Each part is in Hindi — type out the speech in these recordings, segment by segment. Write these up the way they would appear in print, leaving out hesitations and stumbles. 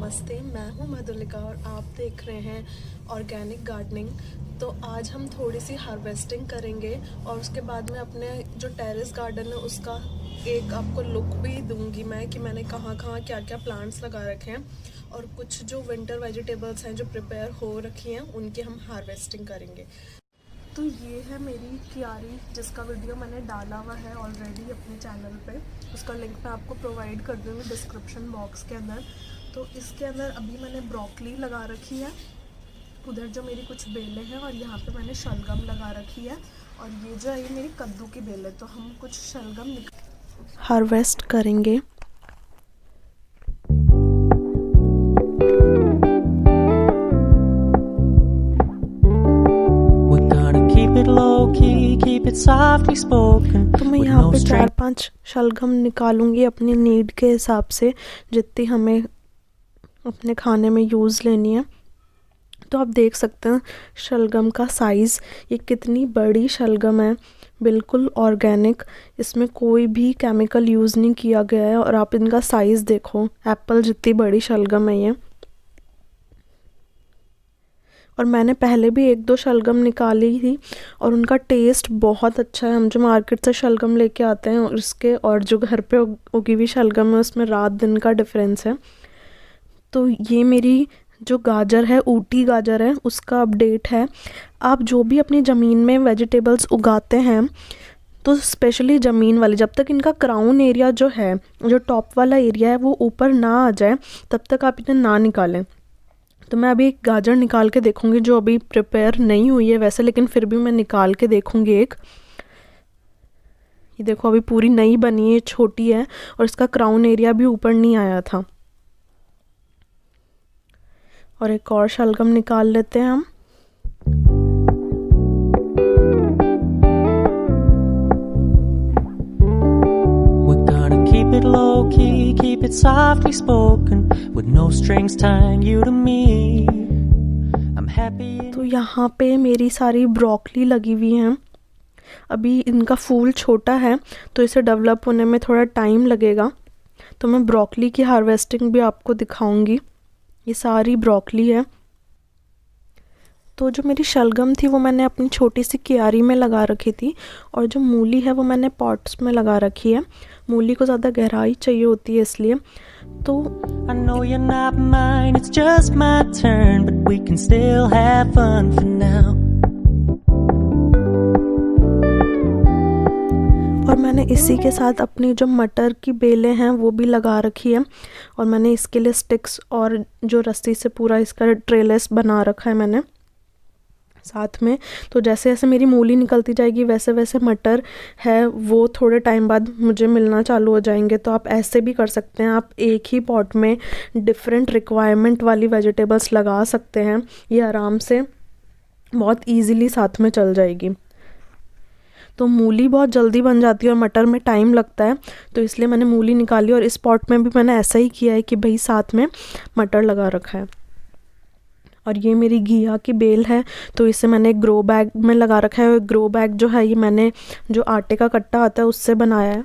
नमस्ते, मैं हूँ मधुलिका और आप देख रहे हैं ऑर्गेनिक गार्डनिंग। तो आज हम थोड़ी सी हार्वेस्टिंग करेंगे और उसके बाद में अपने जो टेरेस गार्डन है उसका एक आपको लुक भी दूंगी मैं कि मैंने कहाँ कहाँ क्या क्या प्लांट्स लगा रखे हैं, और कुछ जो विंटर वेजिटेबल्स हैं जो प्रिपेयर हो रखी हैं उनकी हम हार्वेस्टिंग करेंगे। तो ये है मेरी क्यारी जिसका वीडियो मैंने डाला हुआ है ऑलरेडी अपने चैनल पे। उसका लिंक मैं आपको प्रोवाइड कर दूँगी डिस्क्रिप्शन बॉक्स के अंदर। तो इसके अंदर अभी मैंने ब्रोकली लगा रखी है, उधर जो मेरी कुछ बेलें हैं, और यहाँ पे मैंने शलगम लगा रखी है, और ये जो है ये मेरी कद्दू की बेल है। तो हम कुछ शलगम हार्वेस्ट करेंगे। तो मैं यहाँ पे 4-5 शलगम निकालूंगी अपनी नीड के हिसाब से, जितनी हमें अपने खाने में यूज़ लेनी है। तो आप देख सकते हैं शलगम का साइज़, ये कितनी बड़ी शलगम है, बिल्कुल ऑर्गेनिक, इसमें कोई भी केमिकल यूज़ नहीं किया गया है। और आप इनका साइज़ देखो, एप्पल जितनी बड़ी शलगम है ये। और मैंने पहले भी 1-2 शलगम निकाली थी और उनका टेस्ट बहुत अच्छा है। हम जो मार्केट से शलगम लेके आते हैं और उसके और जो घर पे उगी हुई शलगम है उसमें रात दिन का डिफरेंस है। तो ये मेरी जो गाजर है, ऊटी गाजर है, उसका अपडेट है। आप जो भी अपनी ज़मीन में वेजिटेबल्स उगाते हैं तो स्पेशली ज़मीन वाली, जब तक इनका क्राउन एरिया जो है, जो टॉप वाला एरिया है, वो ऊपर ना आ जाए तब तक आप इन्हें ना निकालें। तो मैं अभी एक गाजर निकाल के देखूंगी जो अभी प्रिपेयर नहीं हुई है वैसे, लेकिन फिर भी मैं निकाल के देखूंगी एक। ये देखो अभी पूरी नई बनी है, छोटी है, और इसका क्राउन एरिया भी ऊपर नहीं आया था। और एक और शलगम निकाल लेते हैं हम। Keep it low key, keep it softly spoken, with no strings tying you to me. I'm happy. तो यहाँ पे मेरी सारी ब्रोकली लगी हुई हैं। अभी इनका फूल छोटा है तो इसे डेवलप होने में थोड़ा टाइम लगेगा। तो मैं ब्रोकली की हार्वेस्टिंग भी आपको दिखाऊंगी। ये सारी ब्रोकली है। तो जो मेरी शलगम थी वो मैंने अपनी छोटी सी क्यारी में लगा रखी थी, और जो मूली है वो मैंने पॉट्स में लगा रखी है। मूली को ज़्यादा गहराई चाहिए होती है इसलिए। तो I know you're not mine, it's just my turn, but we can still have fun for now. और मैंने इसी के साथ अपनी जो मटर की बेलें हैं वो भी लगा रखी है, और मैंने इसके लिए स्टिक्स और जो रस्सी से पूरा इसका ट्रेलेस बना रखा है मैंने साथ में। तो जैसे जैसे मेरी मूली निकलती जाएगी वैसे वैसे मटर है वो थोड़े टाइम बाद मुझे मिलना चालू हो जाएंगे। तो आप ऐसे भी कर सकते हैं, आप एक ही पॉट में डिफरेंट रिक्वायरमेंट वाली वेजिटेबल्स लगा सकते हैं। ये आराम से बहुत इजीली साथ में चल जाएगी। तो मूली बहुत जल्दी बन जाती है और मटर में टाइम लगता है, तो इसलिए मैंने मूली निकाली। और इस पॉट में भी मैंने ऐसा ही किया है कि भाई साथ में मटर लगा रखा है। और ये मेरी घिया की बेल है, तो इसे मैंने एक ग्रो बैग में लगा रखा है। ग्रो बैग जो है ये मैंने जो आटे का कट्टा आता है उससे बनाया है।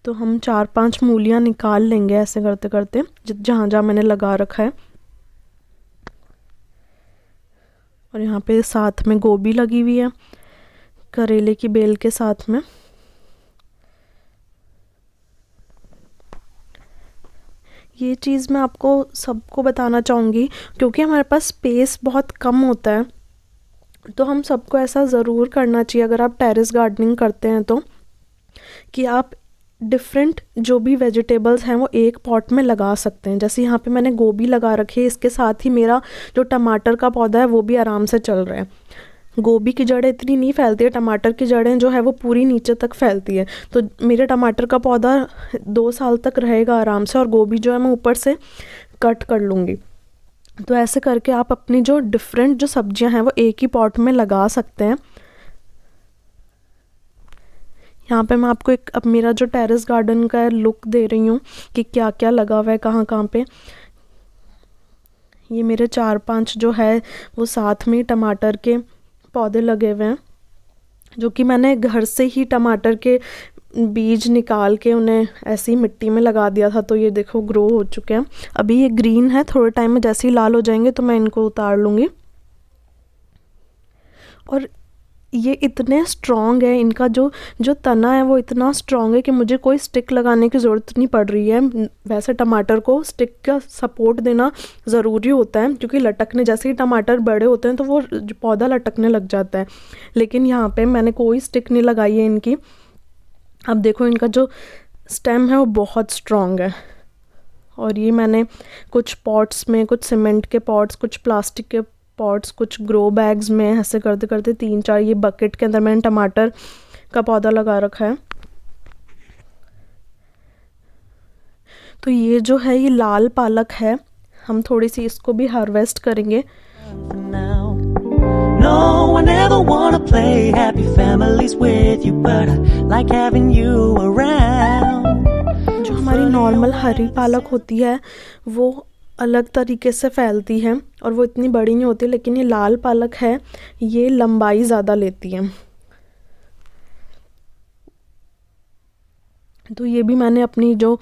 तो हम 4-5 मूलियाँ निकाल लेंगे ऐसे करते करते जहाँ जहाँ मैंने लगा रखा है। और यहाँ पे साथ में गोभी लगी हुई है करेले की बेल के साथ में। ये चीज़ मैं आपको सबको बताना चाहूँगी क्योंकि हमारे पास स्पेस बहुत कम होता है। तो हम सबको ऐसा ज़रूर करना चाहिए अगर आप टेरेस गार्डनिंग करते हैं तो, कि आप डिफरेंट जो भी वेजिटेबल्स हैं वो एक पॉट में लगा सकते हैं। जैसे यहाँ पे मैंने गोभी लगा रखी है, इसके साथ ही मेरा जो टमाटर का पौधा है वो भी आराम से चल रहा है। गोभी की जड़ें इतनी नहीं फैलती है, टमाटर की जड़ें जो है वो पूरी नीचे तक फैलती है। तो मेरे टमाटर का पौधा 2 साल तक रहेगा आराम से, और गोभी जो है मैं ऊपर से कट कर लूँगी। तो ऐसे करके आप अपनी जो डिफरेंट जो सब्जियां हैं वो एक ही पॉट में लगा सकते हैं। यहाँ पे मैं आपको एक अब मेरा जो टेरेस गार्डन का लुक दे रही हूँ कि क्या क्या लगा हुआ है कहाँ कहाँ पे। ये मेरे 4-5 जो है वो साथ में टमाटर के पौधे लगे हुए हैं, जो कि मैंने घर से ही टमाटर के बीज निकाल के उन्हें ऐसी मिट्टी में लगा दिया था, तो ये देखो ग्रो हो चुके हैं। अभी ये ग्रीन है, थोड़े टाइम में जैसे ही लाल हो जाएंगे तो मैं इनको उतार लूँगी। और ये इतने स्ट्रॉन्ग है, इनका जो जो तना है वो इतना स्ट्रॉन्ग है कि मुझे कोई स्टिक लगाने की ज़रूरत नहीं पड़ रही है। वैसे टमाटर को स्टिक का सपोर्ट देना ज़रूरी होता है, क्योंकि लटकने, जैसे ही टमाटर बड़े होते हैं तो वो पौधा लटकने लग जाता है। लेकिन यहाँ पे मैंने कोई स्टिक नहीं लगाई है इनकी। अब देखो इनका जो स्टेम है वो बहुत स्ट्रॉन्ग है। और ये मैंने कुछ पॉट्स में, कुछ सीमेंट के पॉट्स, कुछ प्लास्टिक के पॉट्स, कुछ ग्रो बैग्स में, ऐसे करते करते 3-4 ये बकेट के अंदर मैंने टमाटर का पौधा लगा रखा है। तो ये जो है ये लाल पालक है, हम थोड़ी सी इसको भी हार्वेस्ट करेंगे। No one ever wanna play happy families with you, but I like having you around. जो हमारी नॉर्मल हरी पालक होती है वो अलग तरीके से फैलती है और वो इतनी बड़ी नहीं होती, लेकिन ये लाल पालक है, ये लंबाई ज़्यादा लेती है। तो ये भी मैंने अपनी जो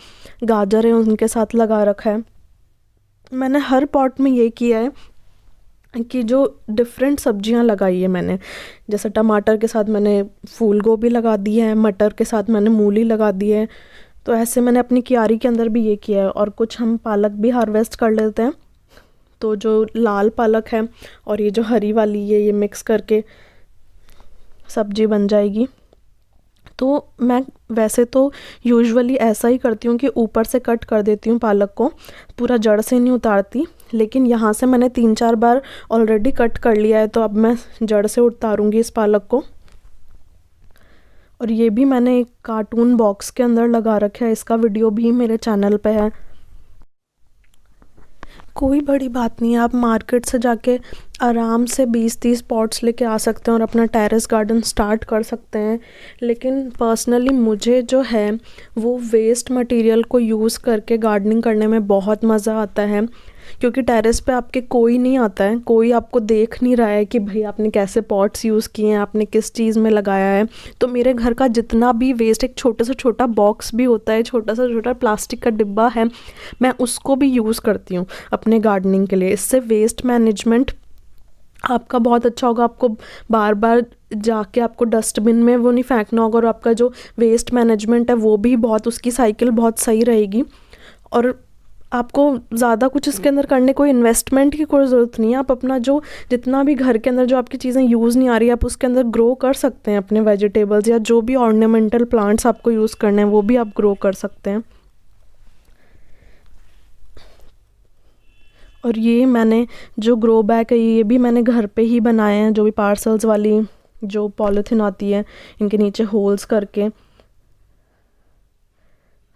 गाजर है उनके साथ लगा रखा है। मैंने हर पॉट में ये किया है कि जो डिफरेंट सब्जियां लगाई है मैंने, जैसे टमाटर के साथ मैंने फूल गोभी लगा दी है, मटर के साथ मैंने मूली लगा दी है। तो ऐसे मैंने अपनी क्यारी के अंदर भी ये किया है। और कुछ हम पालक भी हार्वेस्ट कर लेते हैं। तो जो लाल पालक है और ये जो हरी वाली है, ये मिक्स करके सब्जी बन जाएगी। तो मैं वैसे तो यूजुअली ऐसा ही करती हूँ कि ऊपर से कट कर देती हूँ पालक को, पूरा जड़ से नहीं उतारती। लेकिन यहाँ से मैंने 3-4 बार ऑलरेडी कट कर लिया है, तो अब मैं जड़ से उतारूँगी इस पालक को। और ये भी मैंने एक कार्टून बॉक्स के अंदर लगा रखा है, इसका वीडियो भी मेरे चैनल पे है। कोई बड़ी बात नहीं है, आप मार्केट से जाके आराम से 20-30 पॉट्स लेके आ सकते हैं और अपना टेरेस गार्डन स्टार्ट कर सकते हैं। लेकिन पर्सनली मुझे जो है वो वेस्ट मटेरियल को यूज़ करके गार्डनिंग करने में बहुत मज़ा आता है, क्योंकि टेरेस पे आपके कोई नहीं आता है, कोई आपको देख नहीं रहा है कि भाई आपने कैसे पॉट्स यूज़ किए हैं, आपने किस चीज़ में लगाया है। तो मेरे घर का जितना भी वेस्ट, एक छोटा से छोटा बॉक्स भी होता है, छोटा सा छोटा प्लास्टिक का डिब्बा है, मैं उसको भी यूज़ करती हूँ अपने गार्डनिंग के लिए। इससे वेस्ट मैनेजमेंट आपका बहुत अच्छा होगा। आपको बार बार जाके आपको डस्टबिन में वो नहीं फेंकना होगा, और आपका जो वेस्ट मैनेजमेंट है वो भी बहुत, उसकी साइकिल बहुत सही रहेगी। और आपको ज़्यादा कुछ इसके अंदर करने, कोई इन्वेस्टमेंट की कोई ज़रूरत नहीं है। आप अपना जो जितना भी घर के अंदर जो आपकी चीज़ें यूज़ नहीं आ रही है, आप उसके अंदर ग्रो कर सकते हैं अपने वेजिटेबल्स, या जो भी ऑर्नामेंटल प्लांट्स आपको यूज़ करने हैं वो भी आप ग्रो कर सकते हैं। और ये मैंने जो ग्रो बैग है ये भी मैंने घर पे ही बनाए हैं, जो भी पार्सल्स वाली जो पॉलीथीन आती है, इनके नीचे होल्स करके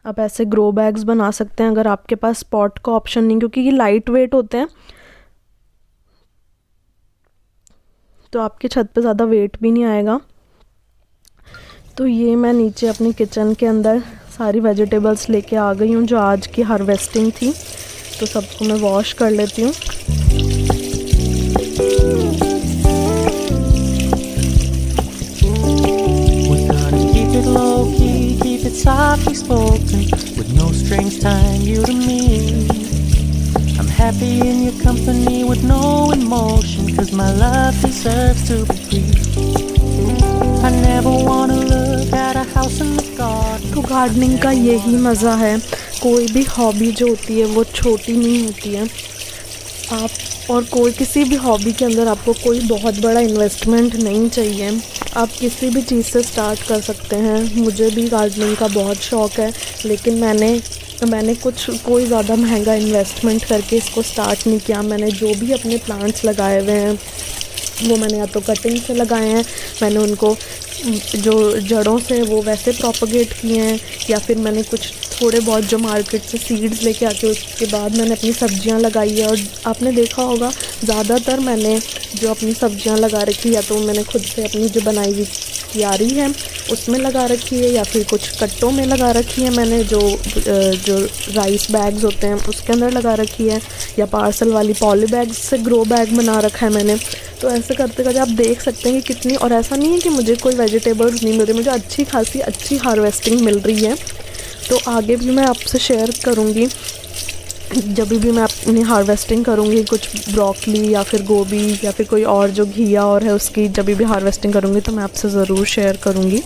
आप ऐसे ग्रो बैग्स बना सकते हैं अगर आपके पास पॉट का ऑप्शन नहीं, क्योंकि ये लाइट वेट होते हैं तो आपके छत पे ज़्यादा वेट भी नहीं आएगा। तो ये मैं नीचे अपनी किचन के अंदर सारी वेजिटेबल्स लेके आ गई हूँ जो आज की हार्वेस्टिंग थी, तो सबको मैं वॉश कर लेती हूँ। Keep it softly spoken, with no strings tying you to me. I'm happy in your company with no emotion, 'cause my love deserves to be free. I never wanna look at a house in the garden. तो गार्डनिंग का यही मज़ा है, कोई भी हॉबी जो होती है वो छोटी नहीं होती है। आप और कोई किसी भी हॉबी के अंदर आपको कोई बहुत बड़ा इन्वेस्टमेंट नहीं चाहिए, आप किसी भी चीज़ से स्टार्ट कर सकते हैं। मुझे भी गार्डनिंग का बहुत शौक़ है, लेकिन मैंने कोई ज़्यादा महंगा इन्वेस्टमेंट करके इसको स्टार्ट नहीं किया। मैंने जो भी अपने प्लांट्स लगाए हुए हैं वो मैंने या तो कटिंग से लगाए हैं, मैंने उनको जो जड़ों से वो वैसे प्रोपगेट किए हैं, या फिर मैंने कुछ थोड़े बहुत जो मार्केट से सीड्स लेके आके उसके बाद मैंने अपनी सब्जियां लगाई है। और आपने देखा होगा ज़्यादातर मैंने जो अपनी सब्जियां लगा रखी, या तो मैंने खुद से अपनी जो बनाई हुई क्यारी है उसमें लगा रखी है, या फिर कुछ कट्टों में लगा रखी है मैंने, जो राइस बैग्स होते हैं उसके अंदर लगा रखी है, या पार्सल वाली पॉली बैग्स से ग्रो बैग बना रखा है मैंने। तो ऐसे करते करते आप देख सकते हैं कि कितनी, और ऐसा नहीं है कि मुझे कोई वेजिटेबल्स नहीं मिल रही, मुझे अच्छी खासी अच्छी हार्वेस्टिंग मिल रही है। तो आगे भी मैं आपसे शेयर करूँगी, जब भी मैं अपनी हार्वेस्टिंग करूँगी, कुछ ब्रोकली या फिर गोभी या फिर कोई और जो घिया और है उसकी जब भी हार्वेस्टिंग करूँगी तो मैं आपसे ज़रूर शेयर करूँगी।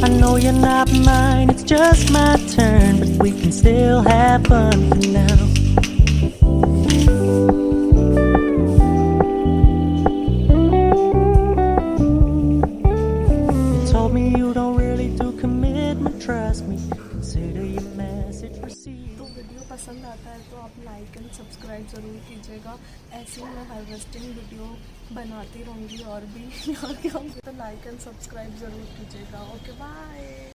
I know you're not mine, it's just my turn, but we can still have fun for now. You told me you don't really do commitment, trust me, consider your message received. तो वीडियो पसंद आता है तो आप लाइक एंड सब्सक्राइब ज़रूर कीजिएगा। ऐसे ही मैं हार्वेस्टिंग वीडियो बनाती रहूँगी और भी, तो लाइक एंड सब्सक्राइब ज़रूर कीजिएगा। Okay bye.